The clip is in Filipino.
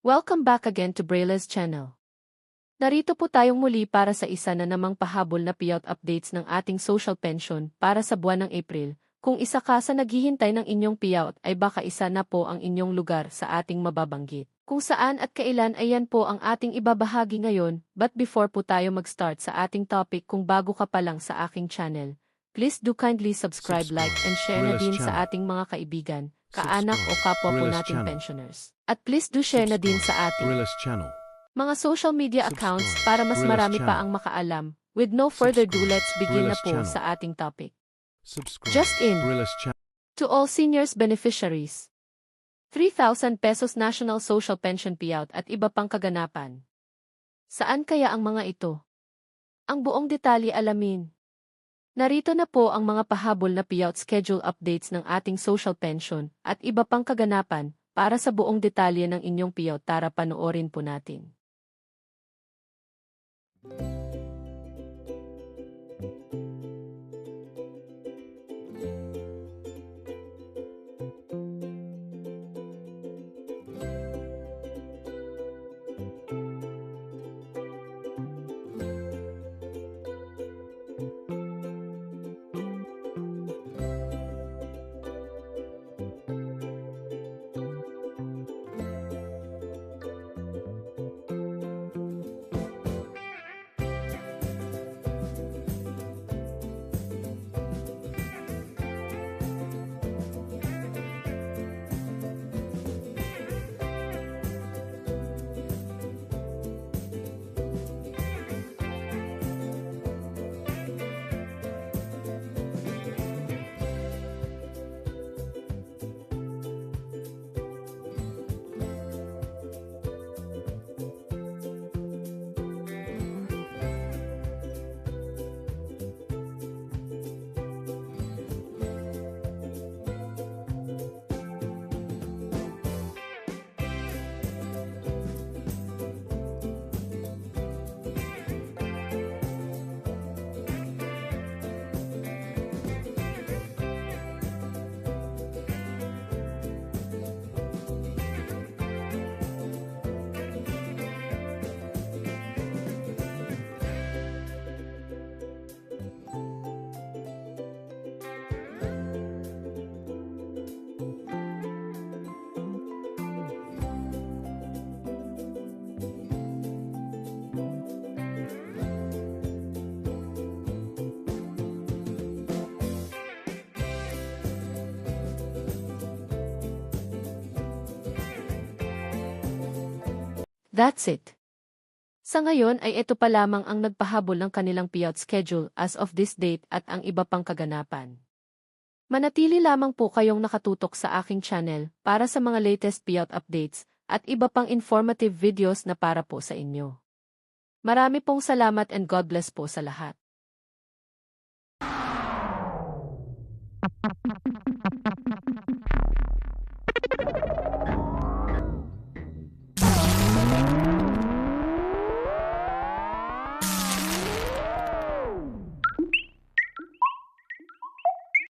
Welcome back again to Brayla's channel. Narito po tayong muli para sa isa na namang pahabol na payout updates ng ating social pension para sa buwan ng April. Kung isa ka sa naghihintay ng inyong payout ay baka isa na po ang inyong lugar sa ating mababanggit. Kung saan at kailan ay yan po ang ating ibabahagi ngayon, but before po tayo mag-start sa ating topic, kung bago ka pa lang sa aking channel, please do kindly subscribe, like, and share na din sa ating mga kaibigan, kaanak o kapwa po nating pensioners. At please do share na din sa ating mga social media accounts para mas marami pa ang makaalam. With no further ado, let's begin na po sa ating topic. Just in, to all seniors beneficiaries, 3,000 pesos National Social Pension Payout at iba pang kaganapan. Saan kaya ang mga ito? Ang buong detalye alamin. Narito na po ang mga pahabol na payout schedule updates ng ating social pension at iba pang kaganapan. Para sa buong detalye ng inyong payout, tara panoorin po natin. That's it. Sa ngayon ay ito pa lamang ang nagpahabol ng kanilang payout schedule as of this date at ang iba pang kaganapan. Manatili lamang po kayong nakatutok sa aking channel para sa mga latest payout updates at iba pang informative videos na para po sa inyo. Marami pong salamat and God bless po sa lahat.